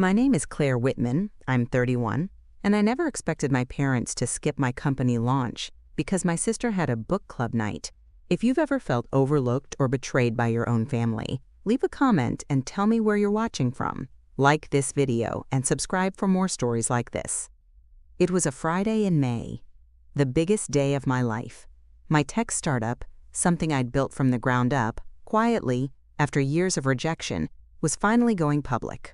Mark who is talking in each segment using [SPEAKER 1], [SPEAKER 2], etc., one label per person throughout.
[SPEAKER 1] My name is Claire Whitman. I'm 31, and I never expected my parents to skip my company launch because my sister had a book club night. If you've ever felt overlooked or betrayed by your own family, leave a comment and tell me where you're watching from. Like this video and subscribe for more stories like this. It was a Friday in May, the biggest day of my life. My tech startup, something I'd built from the ground up, quietly, after years of rejection, was finally going public.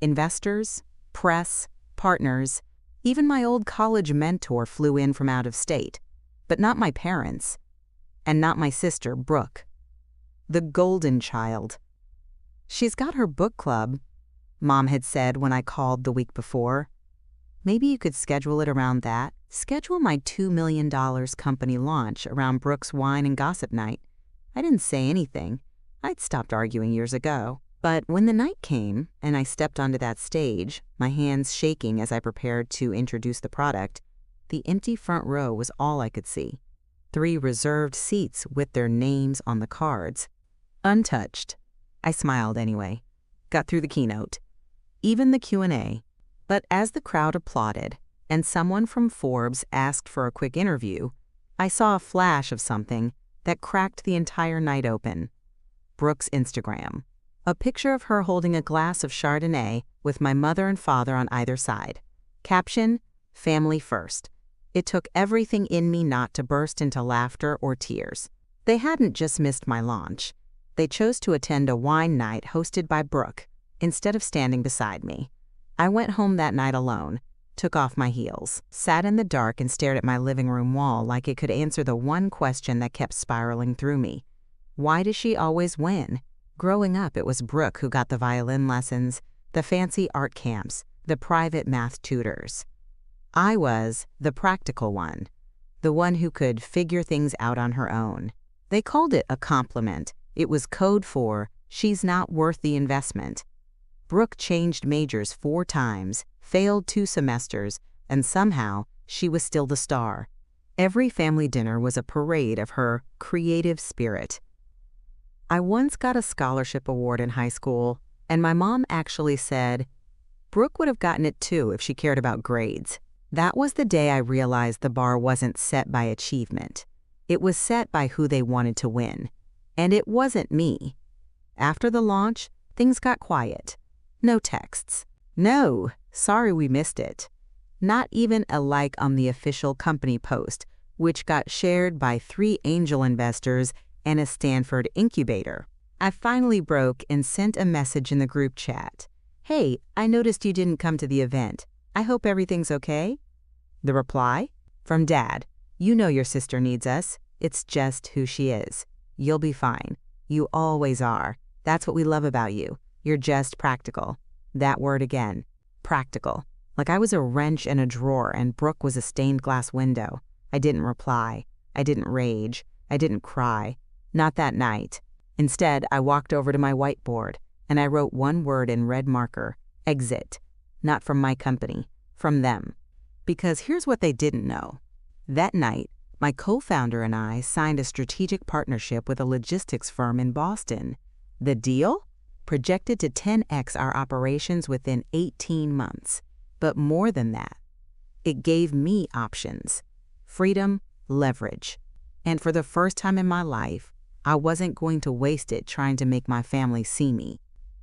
[SPEAKER 1] Investors, press, partners, even my old college mentor flew in from out of state, but not my parents, and not my sister, Brooke, the golden child. She's got her book club, Mom had said when I called the week before. Maybe you could schedule it around that. Schedule my $2 million company launch around Brooke's wine and gossip night. I didn't say anything. I'd stopped arguing years ago. But when the night came and I stepped onto that stage, my hands shaking as I prepared to introduce the product, the empty front row was all I could see. 3 reserved seats with their names on the cards. Untouched. I smiled anyway. Got through the keynote. Even the Q&A. But as the crowd applauded and someone from Forbes asked for a quick interview, I saw a flash of something that cracked the entire night open. Brooke's Instagram. A picture of her holding a glass of Chardonnay with my mother and father on either side. Caption, family first. It took everything in me not to burst into laughter or tears. They hadn't just missed my launch. They chose to attend a wine night hosted by Brooke instead of standing beside me. I went home that night alone, took off my heels, sat in the dark and stared at my living room wall like it could answer the one question that kept spiraling through me. Why does she always win? Growing up, it was Brooke who got the violin lessons, the fancy art camps, the private math tutors. I was the practical one, the one who could figure things out on her own. They called it a compliment. It was code for, she's not worth the investment. Brooke changed majors 4 times, failed 2 semesters, and somehow she was still the star. Every family dinner was a parade of her creative spirit. I once got a scholarship award in high school, and my mom actually said, Brooke would have gotten it too if she cared about grades. That was the day I realized the bar wasn't set by achievement. It was set by who they wanted to win. And it wasn't me. After the launch, things got quiet. No texts. No, sorry we missed it. Not even a like on the official company post, which got shared by 3 angel investors and a Stanford incubator. I finally broke and sent a message in the group chat. Hey, I noticed you didn't come to the event. I hope everything's okay. The reply? From Dad. You know your sister needs us. It's just who she is. You'll be fine. You always are. That's what we love about you. You're just practical. That word again. Practical. Like I was a wrench in a drawer and Brooke was a stained glass window. I didn't reply. I didn't rage. I didn't cry. Not that night. Instead, I walked over to my whiteboard and I wrote one word in red marker, exit. Not from my company, from them. Because here's what they didn't know. That night, my co-founder and I signed a strategic partnership with a logistics firm in Boston. The deal? Projected to 10x our operations within 18 months. But more than that, it gave me options, freedom, leverage. And for the first time in my life, I wasn't going to waste it trying to make my family see me.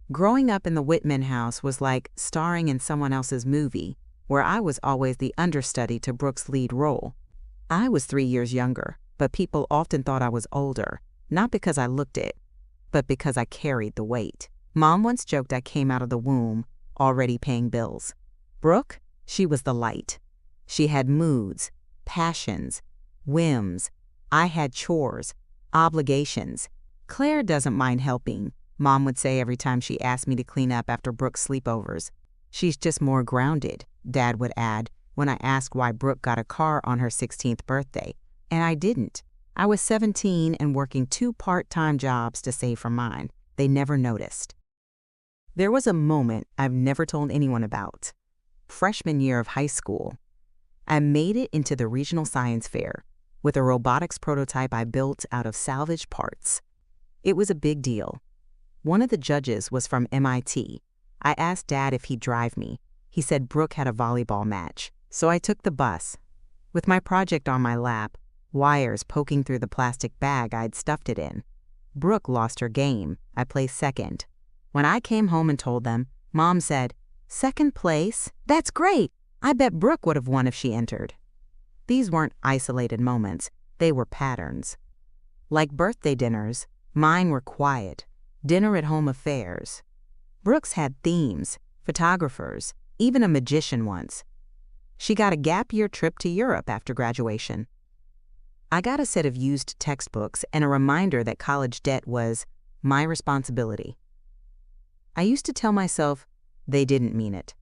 [SPEAKER 1] Growing up in the Whitman house was like starring in someone else's movie, where I was always the understudy to Brooke's lead role. I was 3 years younger, but people often thought I was older, not because I looked it, but because I carried the weight. Mom once joked I came out of the womb, already paying bills. Brooke, she was the light. She had moods, passions, whims. I had chores, obligations. Claire doesn't mind helping, Mom would say every time she asked me to clean up after Brooke's sleepovers. She's just more grounded, Dad would add when I asked why Brooke got a car on her 16th birthday. And I didn't. I was 17 and working 2 part-time jobs to save for mine. They never noticed. There was a moment I've never told anyone about. Freshman year of high school. I made it into the regional science fair with a robotics prototype I built out of salvaged parts. It was a big deal. One of the judges was from MIT, I asked Dad if he'd drive me. He said Brooke had a volleyball match. So I took the bus. With my project on my lap, wires poking through the plastic bag I'd stuffed it in. Brooke lost her game. I placed second. When I came home and told them, Mom said, "Second place? That's great! I bet Brooke would have won if she entered." These weren't isolated moments. They were patterns. Like birthday dinners, mine were quiet, dinner-at-home affairs. Brooke's had themes, photographers, even a magician once. She got a gap-year trip to Europe after graduation. I got a set of used textbooks and a reminder that college debt was my responsibility. I used to tell myself they didn't mean it,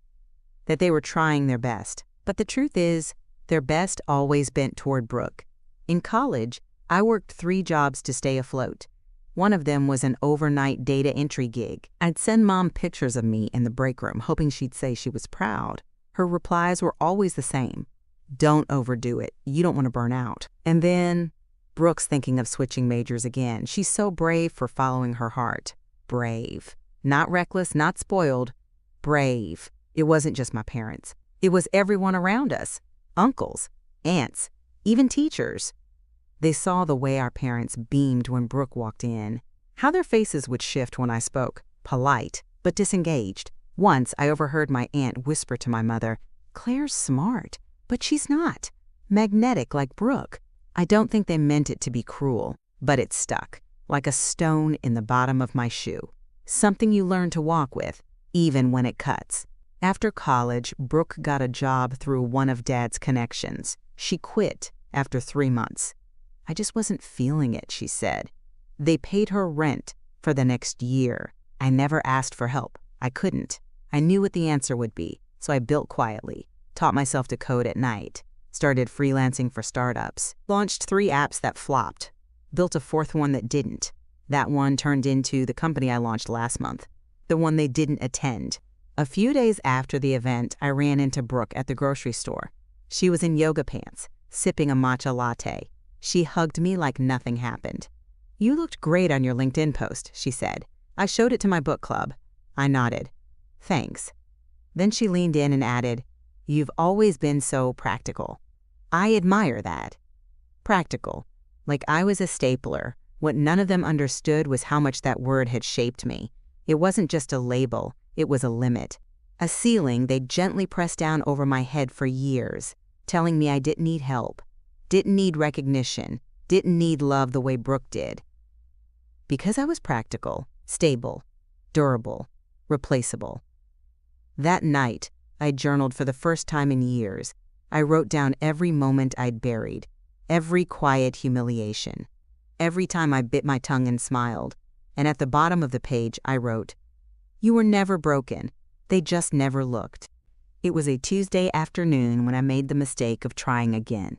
[SPEAKER 1] that they were trying their best. But the truth is, their best always bent toward Brooke. In college, I worked 3 jobs to stay afloat. One of them was an overnight data entry gig. I'd send Mom pictures of me in the break room, hoping she'd say she was proud. Her replies were always the same. "Don't overdo it. You don't want to burn out." And then, Brooke's thinking of switching majors again. She's so brave for following her heart. Brave. Not reckless, not spoiled. Brave. It wasn't just my parents. It was everyone around us. Uncles, aunts, even teachers. They saw the way our parents beamed when Brooke walked in, how their faces would shift when I spoke, polite, but disengaged. Once, I overheard my aunt whisper to my mother, "Claire's smart, but she's not. Magnetic like Brooke." I don't think they meant it to be cruel, but it stuck, like a stone in the bottom of my shoe. Something you learn to walk with, even when it cuts. After college, Brooke got a job through one of Dad's connections. She quit after 3 months. "I just wasn't feeling it," she said. They paid her rent for the next year. I never asked for help. I couldn't. I knew what the answer would be, so I built quietly, taught myself to code at night, started freelancing for startups, launched 3 apps that flopped, built a 4th one that didn't. That one turned into the company I launched last month, the one they didn't attend. A few days after the event, I ran into Brooke at the grocery store. She was in yoga pants, sipping a matcha latte. She hugged me like nothing happened. "You looked great on your LinkedIn post," she said. "I showed it to my book club." I nodded. "Thanks." Then she leaned in and added, "You've always been so practical." I admire that. Practical. Like I was a stapler. What none of them understood was how much that word had shaped me. It wasn't just a label, it was a limit. A ceiling they'd gently pressed down over my head for years, telling me I didn't need help, didn't need recognition, didn't need love the way Brooke did. Because I was practical, stable, durable, replaceable. That night, I journaled for the first time in years. I wrote down every moment I'd buried, every quiet humiliation, every time I bit my tongue and smiled. And at the bottom of the page, I wrote, "You were never broken. They just never looked." It was a Tuesday afternoon when I made the mistake of trying again,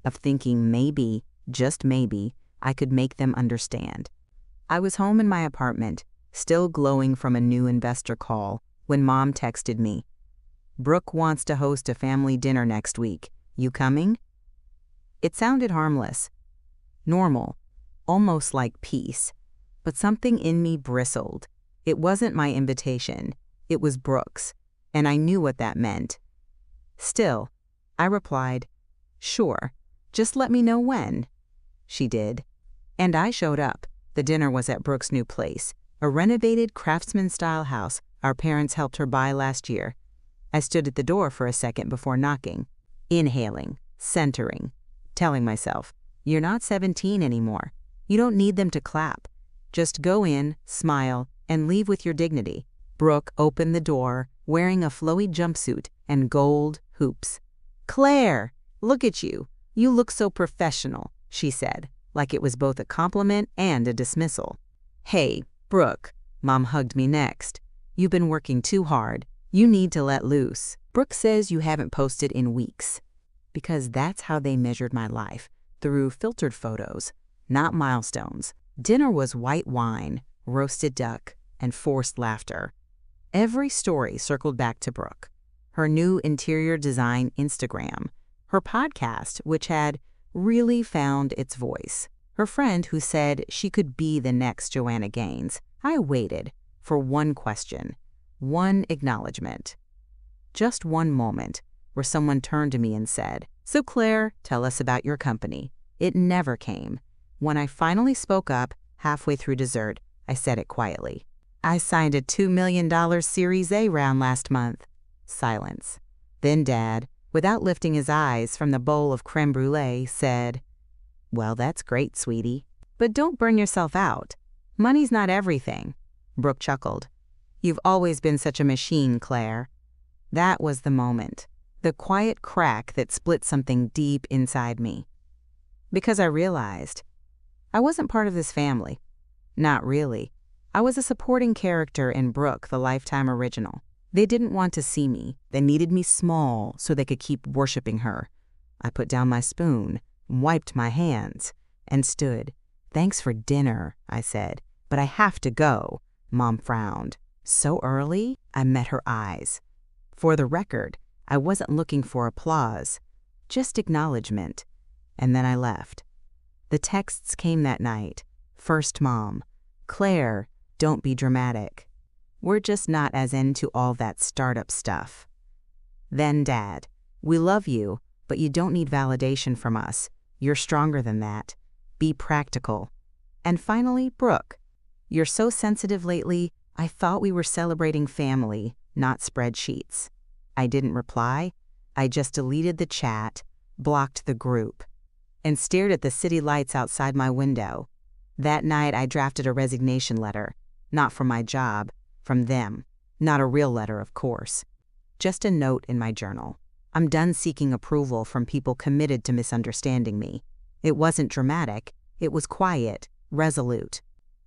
[SPEAKER 1] of thinking maybe, just maybe, I could make them understand. I was home in my apartment, still glowing from a new investor call, when Mom texted me, "Brooke wants to host a family dinner next week. You coming?" It sounded harmless, normal, almost like peace, but something in me bristled. It wasn't my invitation, it was Brooke's, and I knew what that meant. Still, I replied, "Sure, just let me know when." She did, and I showed up. The dinner was at Brooke's new place, a renovated craftsman-style house our parents helped her buy last year. I stood at the door for a second before knocking, inhaling, centering, telling myself, "You're not 17 anymore. You don't need them to clap. Just go in, smile, and leave with your dignity." Brooke opened the door, wearing a flowy jumpsuit and gold hoops. "Claire, look at you. You look so professional," she said, like it was both a compliment and a dismissal. "Hey, Brooke," Mom hugged me next. "You've been working too hard. You need to let loose. Brooke says you haven't posted in weeks." Because that's how they measured my life, through filtered photos, not milestones. Dinner was white wine, roasted duck, and forced laughter. Every story circled back to Brooke. Her new interior design Instagram, her podcast, which had really found its voice, her friend who said she could be the next Joanna Gaines. I waited for one question. one acknowledgement. Just one moment where someone turned to me and said, "So Claire, tell us about your company." It never came. When I finally spoke up, halfway through dessert, I said it quietly. "I signed a $2 million Series A round last month." Silence. Then Dad, without lifting his eyes from the bowl of creme brulee, said, "Well, that's great, sweetie. But don't burn yourself out. Money's not everything." Brooke chuckled. "You've always been such a machine, Claire." That was the moment, the quiet crack that split something deep inside me. Because I realized I wasn't part of this family. Not really. I was a supporting character in Brooke, the Lifetime original. They didn't want to see me. They needed me small so they could keep worshiping her. I put down my spoon, wiped my hands, and stood. "Thanks for dinner," I said, "but I have to go." Mom frowned. So early, I met her eyes. For the record, I wasn't looking for applause, just acknowledgement. And then I left. The texts came that night. First, Mom, "Claire, don't be dramatic. We're just not as into all that startup stuff." Then Dad, "We love you, but you don't need validation from us. You're stronger than that. Be practical." And finally, Brooke, "You're so sensitive lately, I thought we were celebrating family, not spreadsheets." I didn't reply. I just deleted the chat, blocked the group, and stared at the city lights outside my window. That night I drafted a resignation letter, not from my job, from them. Not a real letter, of course. Just a note in my journal. I'm done seeking approval from people committed to misunderstanding me. It wasn't dramatic. It was quiet, resolute.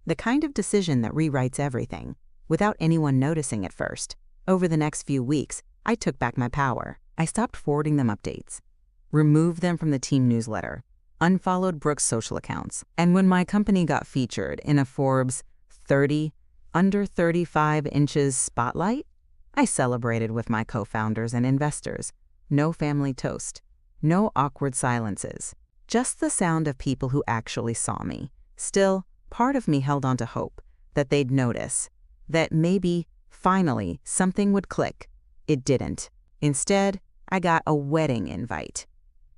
[SPEAKER 1] The kind of decision that rewrites everything, without anyone noticing at first. Over the next few weeks, I took back my power. I stopped forwarding them updates, removed them from the team newsletter, unfollowed Brooke's social accounts. And when my company got featured in a Forbes 30 under 35 inches spotlight, I celebrated with my co-founders and investors. No family toast, no awkward silences, just the sound of people who actually saw me. Still, part of me held on to hope that they'd notice, that maybe, finally, something would click. It didn't. Instead, I got a wedding invite.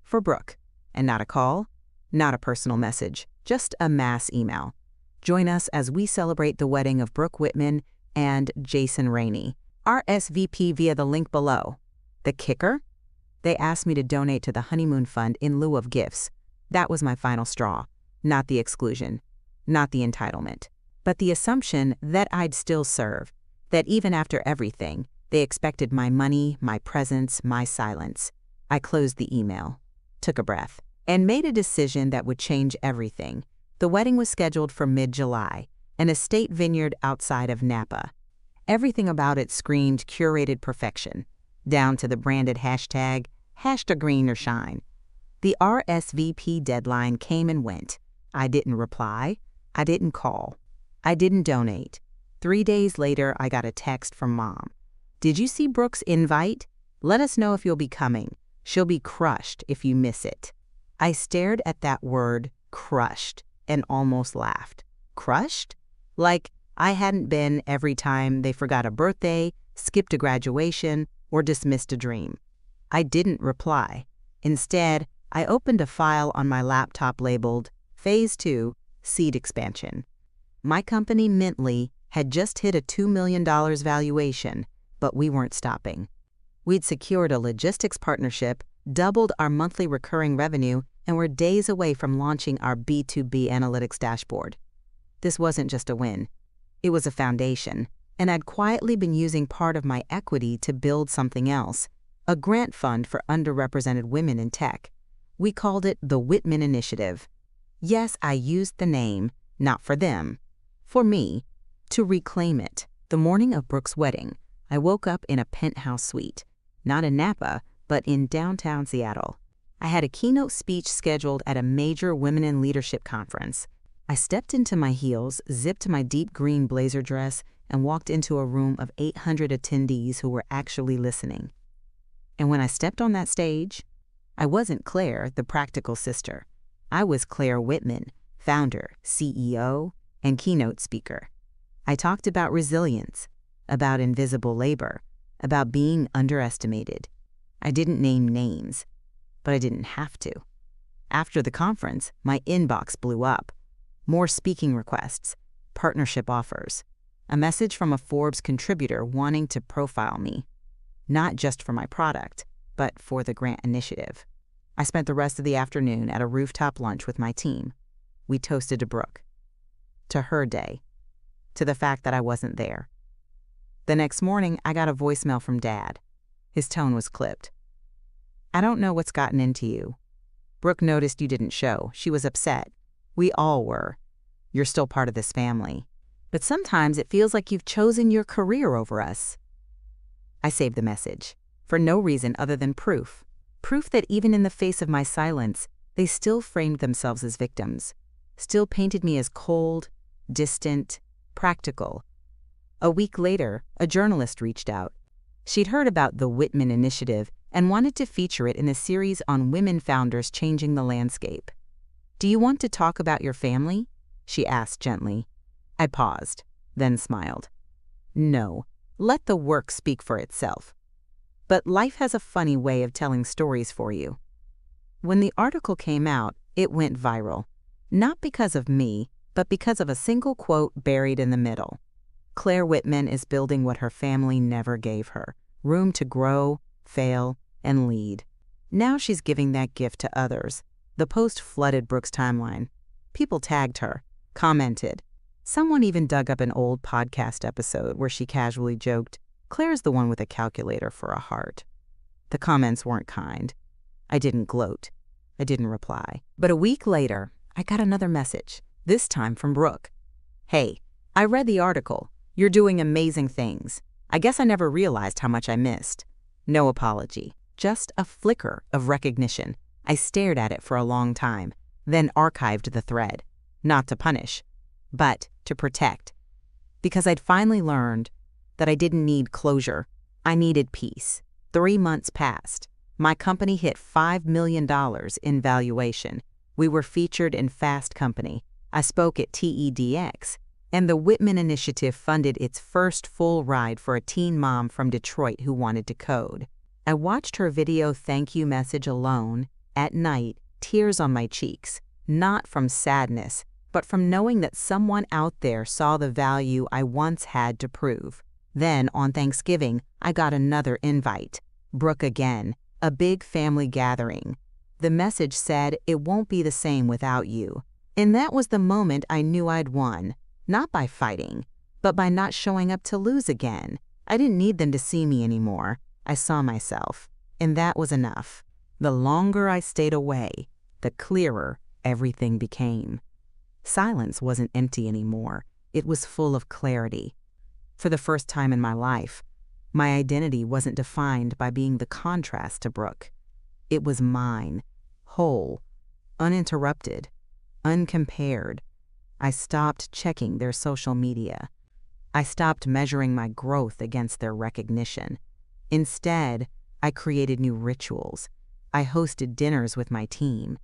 [SPEAKER 1] For Brooke. And not a call, not a personal message, just a mass email. Join us as we celebrate the wedding of Brooke Whitman and Jason Rainey. RSVP via the link below. The kicker? They asked me to donate to the honeymoon fund in lieu of gifts. That was my final straw. Not the exclusion, not the entitlement, but the assumption that I'd still serve, that even after everything, they expected my money, my presence, my silence. I closed the email, took a breath, and made a decision that would change everything. The wedding was scheduled for mid-July, an estate vineyard outside of Napa. Everything about it screamed curated perfection, down to the branded hashtag green or shine. The RSVP deadline came and went. I didn't reply. I didn't call. I didn't donate. 3 days later, I got a text from Mom. "Did you see Brooke's invite? Let us know if you'll be coming. She'll be crushed if you miss it." I stared at that word, crushed, and almost laughed. Crushed? Like I hadn't been every time they forgot a birthday, skipped a graduation, or dismissed a dream. I didn't reply. Instead, I opened a file on my laptop labeled Phase 2, Seed Expansion. My company, Mintly, had just hit a $2 million valuation, but we weren't stopping. We'd secured a logistics partnership, doubled our monthly recurring revenue, and were days away from launching our B2B analytics dashboard. This wasn't just a win. It was a foundation, and I'd quietly been using part of my equity to build something else, a grant fund for underrepresented women in tech. We called it the Whitman Initiative. Yes, I used the name, not for them, for me, to reclaim it. The morning of Brooke's wedding, I woke up in a penthouse suite, not in Napa, but in downtown Seattle. I had a keynote speech scheduled at a major women in leadership conference. I stepped into my heels, zipped my deep green blazer dress, and walked into a room of 800 attendees who were actually listening. And when I stepped on that stage, I wasn't Claire, the practical sister. I was Claire Whitman, founder, CEO, and keynote speaker. I talked about resilience, about invisible labor, about being underestimated. I didn't name names, but I didn't have to. After the conference, my inbox blew up. More speaking requests, partnership offers, a message from a Forbes contributor wanting to profile me, not just for my product, but for the grant initiative. I spent the rest of the afternoon at a rooftop lunch with my team. We toasted to Brooke, to her day, to the fact that I wasn't there. The next morning, I got a voicemail from Dad. His tone was clipped. "I don't know what's gotten into you. Brooke noticed you didn't show. She was upset. We all were. You're still part of this family. But sometimes it feels like you've chosen your career over us." I saved the message, for no reason other than proof. Proof that even in the face of my silence, they still framed themselves as victims, still painted me as cold, distant, practical. A week later, a journalist reached out. She'd heard about the Whitman Initiative and wanted to feature it in a series on women founders changing the landscape. "Do you want to talk about your family?" she asked gently. I paused, then smiled. "No, let the work speak for itself. But life has a funny way of telling stories for you." When the article came out, it went viral. Not because of me, but because of a single quote buried in the middle. Claire Whitman is building what her family never gave her: room to grow, fail, and lead. Now she's giving that gift to others. The post flooded Brooke's timeline. People tagged her, commented. Someone even dug up an old podcast episode where she casually joked, "Claire's the one with a calculator for a heart." The comments weren't kind. I didn't gloat. I didn't reply. But a week later, I got another message, this time from Brooke. "Hey, I read the article. You're doing amazing things. I guess I never realized how much I missed." No apology, just a flicker of recognition. I stared at it for a long time, then archived the thread. Not to punish, but to protect. Because I'd finally learned that I didn't need closure. I needed peace. 3 months passed. My company hit $5 million in valuation. We were featured in Fast Company. I spoke at TEDx. And the Whitman Initiative funded its first full ride for a teen mom from Detroit who wanted to code. I watched her video thank you message alone, at night, tears on my cheeks, not from sadness, but from knowing that someone out there saw the value I once had to prove. Then, on Thanksgiving, I got another invite. Brooke again, a big family gathering. The message said, "It won't be the same without you." And that was the moment I knew I'd won. Not by fighting, but by not showing up to lose again. I didn't need them to see me anymore. I saw myself, and that was enough. The longer I stayed away, the clearer everything became. Silence wasn't empty anymore. It was full of clarity. For the first time in my life, my identity wasn't defined by being the contrast to Brooke. It was mine, whole, uninterrupted, uncompared. I stopped checking their social media. I stopped measuring my growth against their recognition. Instead, I created new rituals. I hosted dinners with my team,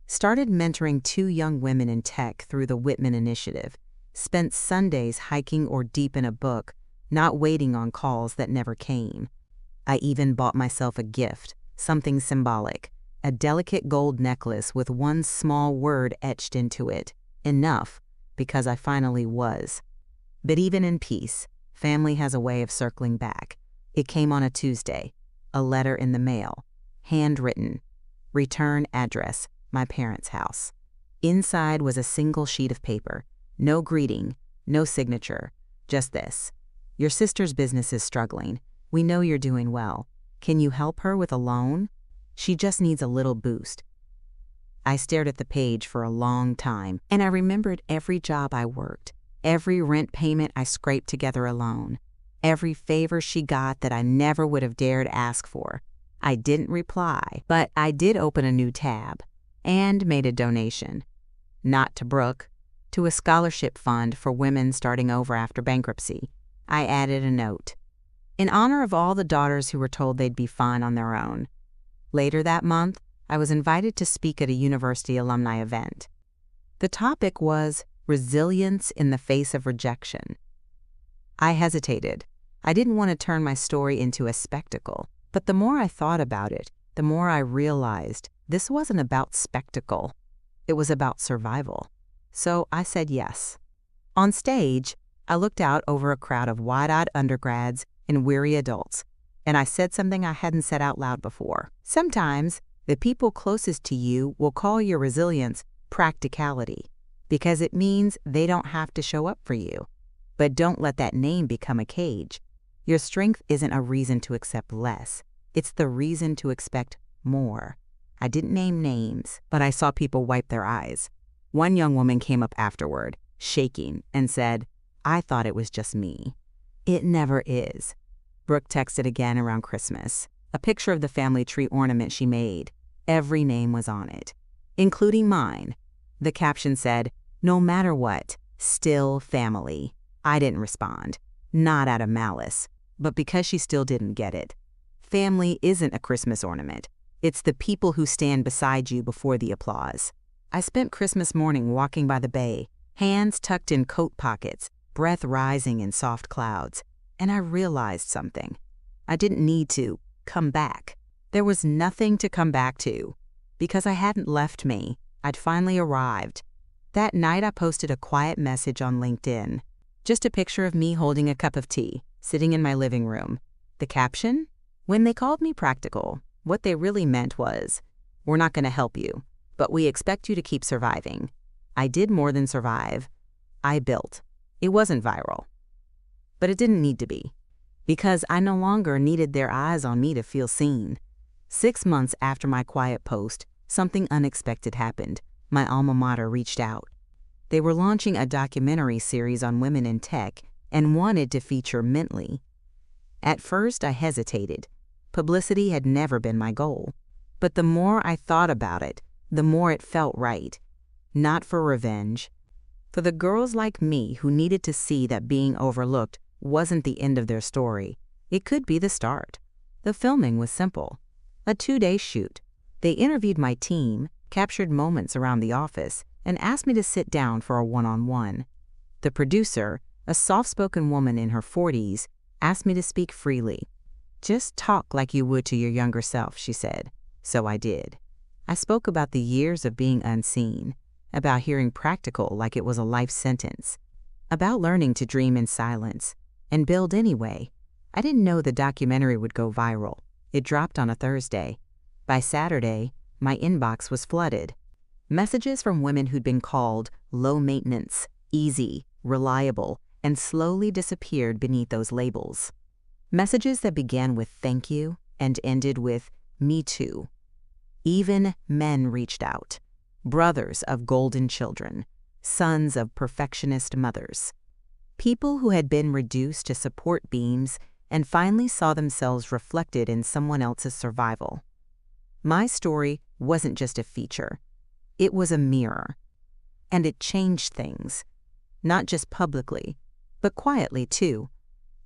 [SPEAKER 1] started mentoring 2 young women in tech through the Whitman Initiative, spent Sundays hiking or deep in a book, not waiting on calls that never came. I even bought myself a gift, something symbolic, a delicate gold necklace with one small word etched into it, enough, because I finally was. But even in peace, family has a way of circling back. It came on a Tuesday, a letter in the mail, handwritten, return address, my parents' house. Inside was a single sheet of paper, no greeting, no signature, just this. "Your sister's business is struggling. We know you're doing well. Can you help her with a loan? She just needs a little boost." I stared at the page for a long time, and I remembered every job I worked, every rent payment I scraped together alone, every favor she got that I never would have dared ask for. I didn't reply, but I did open a new tab and made a donation. Not to Brooke, to a scholarship fund for women starting over after bankruptcy. I added a note. In honor of all the daughters who were told they'd be fine on their own. Later that month, I was invited to speak at a university alumni event. The topic was resilience in the face of rejection. I hesitated. I didn't want to turn my story into a spectacle. But the more I thought about it, the more I realized this wasn't about spectacle. It was about survival. So I said yes. On stage, I looked out over a crowd of wide-eyed undergrads and weary adults, and I said something I hadn't said out loud before. Sometimes, the people closest to you will call your resilience practicality, because it means they don't have to show up for you. But don't let that name become a cage. Your strength isn't a reason to accept less. It's the reason to expect more. I didn't name names, but I saw people wipe their eyes. One young woman came up afterward, shaking, and said, "I thought it was just me." It never is. Brooke texted again around Christmas, a picture of the family tree ornament she made. Every name was on it, including mine. The caption said, "No matter what, still family." I didn't respond, not out of malice, but because she still didn't get it. Family isn't a Christmas ornament. It's the people who stand beside you before the applause. I spent Christmas morning walking by the bay, hands tucked in coat pockets, breath rising in soft clouds, and I realized something. I didn't need to come back. There was nothing to come back to, because I hadn't left me. I'd finally arrived. That night I posted a quiet message on LinkedIn, just a picture of me holding a cup of tea, sitting in my living room. The caption? When they called me practical, what they really meant was, "We're not going to help you, but we expect you to keep surviving." I did more than survive. I built. It wasn't viral. But it didn't need to be, because I no longer needed their eyes on me to feel seen. 6 months after my quiet post, something unexpected happened. My alma mater reached out. They were launching a documentary series on women in tech and wanted to feature Mentley. At first, I hesitated. Publicity had never been my goal. But the more I thought about it, the more it felt right. Not for revenge. For the girls like me who needed to see that being overlooked wasn't the end of their story. It could be the start. The filming was simple. A 2-day shoot. They interviewed my team, captured moments around the office, and asked me to sit down for a one-on-one. The producer, a soft-spoken woman in her 40s, asked me to speak freely. "Just talk like you would to your younger self," she said. So I did. I spoke about the years of being unseen, about hearing practical like it was a life sentence, about learning to dream in silence and build anyway. I didn't know the documentary would go viral. It dropped on a Thursday. By Saturday, my inbox was flooded. Messages from women who'd been called low maintenance, easy, reliable, and slowly disappeared beneath those labels. Messages that began with "thank you" and ended with "me too." Even men reached out. Brothers of golden children, sons of perfectionist mothers. People who had been reduced to support beams and finally saw themselves reflected in someone else's survival. My story wasn't just a feature. It was a mirror. And it changed things. Not just publicly, but quietly too.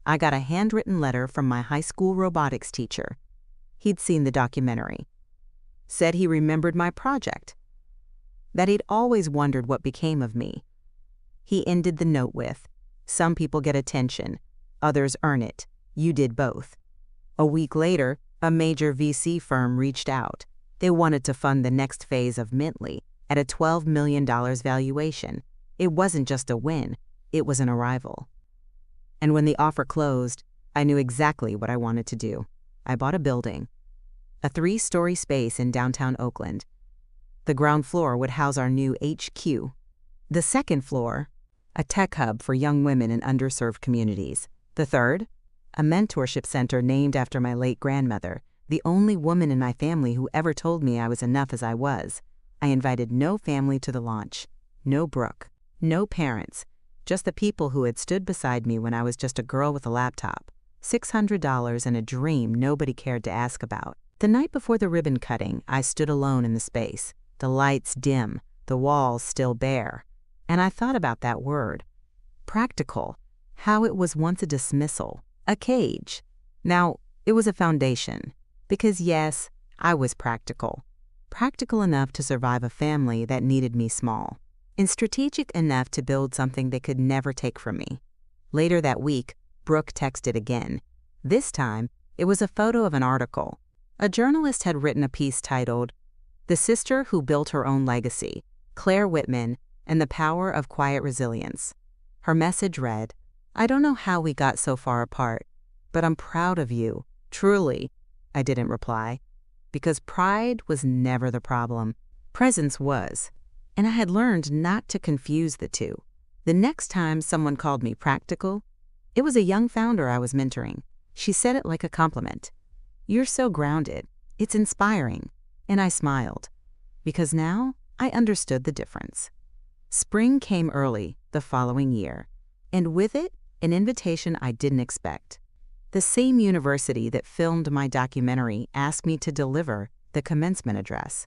[SPEAKER 1] I got a handwritten letter from my high school robotics teacher. He'd seen the documentary. Said he remembered my project. That he'd always wondered what became of me. He ended the note with, "Some people get attention, others earn it. You did both." A week later, a major VC firm reached out. They wanted to fund the next phase of Mentley at a $12 million valuation. It wasn't just a win, it was an arrival. And when the offer closed, I knew exactly what I wanted to do. I bought a building, a 3-story space in downtown Oakland. The ground floor would house our new HQ. The second floor, a tech hub for young women in underserved communities. The third, a mentorship center named after my late grandmother, the only woman in my family who ever told me I was enough as I was. I invited no family to the launch, no Brooke, no parents, just the people who had stood beside me when I was just a girl with a laptop, $600 and a dream nobody cared to ask about. The night before the ribbon cutting, I stood alone in the space, the lights dim, the walls still bare, and I thought about that word, practical, how it was once a dismissal, a cage. Now, it was a foundation, because yes, I was practical enough to survive a family that needed me small, and strategic enough to build something they could never take from me. Later that week, Brooke texted again. This time, it was a photo of an article. A journalist had written a piece titled, "The Sister Who Built Her Own Legacy, Claire Whitman, and the Power of Quiet Resilience." Her message read, "I don't know how we got so far apart, but I'm proud of you, truly." I didn't reply, because pride was never the problem. Presence was, and I had learned not to confuse the two. The next time someone called me practical, it was a young founder I was mentoring. She said it like a compliment. "You're so grounded. It's inspiring." And I smiled, because now I understood the difference. Spring came early the following year, and with it, an invitation I didn't expect. The same university that filmed my documentary asked me to deliver the commencement address.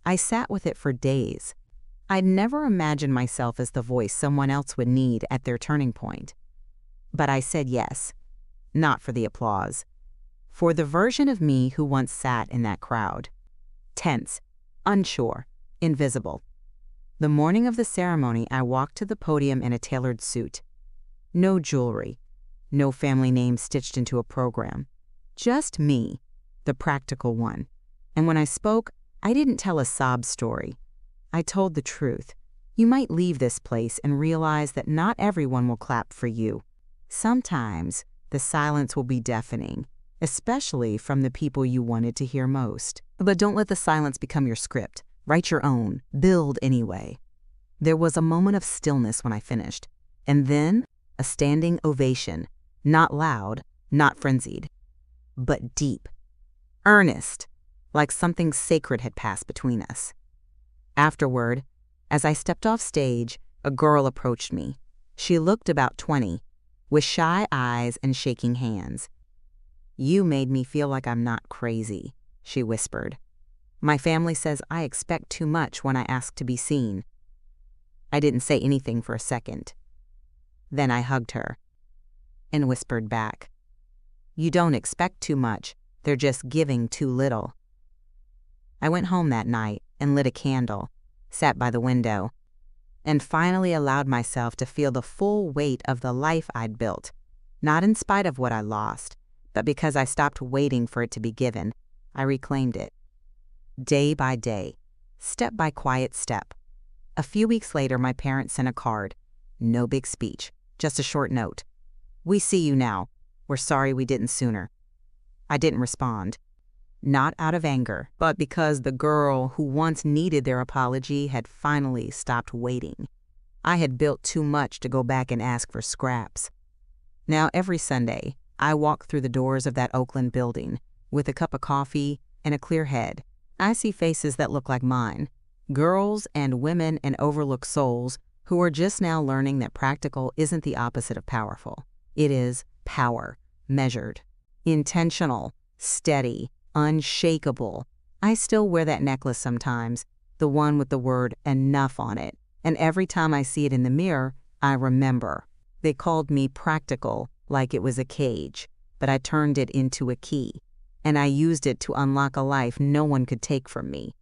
[SPEAKER 1] I sat with it for days. I'd never imagined myself as the voice someone else would need at their turning point. But I said yes, not for the applause, for the version of me who once sat in that crowd. Tense, unsure, invisible. The morning of the ceremony, I walked to the podium in a tailored suit. No jewelry, no family name stitched into a program. Just me, the practical one. And when I spoke, I didn't tell a sob story. I told the truth. You might leave this place and realize that not everyone will clap for you. Sometimes the silence will be deafening, especially from the people you wanted to hear most. But don't let the silence become your script. Write your own. Build anyway. There was a moment of stillness when I finished, and then a standing ovation, not loud, not frenzied, but deep, earnest, like something sacred had passed between us. Afterward, as I stepped off stage, a girl approached me. She looked about 20, with shy eyes and shaking hands. "You made me feel like I'm not crazy," she whispered. "My family says I expect too much when I ask to be seen." I didn't say anything for a second. Then I hugged her and whispered back, "You don't expect too much, they're just giving too little." I went home that night and lit a candle, sat by the window, and finally allowed myself to feel the full weight of the life I'd built, not in spite of what I lost, but because I stopped waiting for it to be given. I reclaimed it. Day by day, step by quiet step. A few weeks later, my parents sent a card. No big speech, just a short note. "We see you now. We're sorry we didn't sooner." I didn't respond. Not out of anger, but because the girl who once needed their apology had finally stopped waiting. I had built too much to go back and ask for scraps. Now every Sunday, I walk through the doors of that Oakland building with a cup of coffee and a clear head. I see faces that look like mine, girls and women and overlooked souls who are just now learning that practical isn't the opposite of powerful. It is power, measured, intentional, steady, unshakable. I still wear that necklace sometimes, the one with the word enough on it, and every time I see it in the mirror, I remember. They called me practical like it was a cage, but I turned it into a key, and I used it to unlock a life no one could take from me.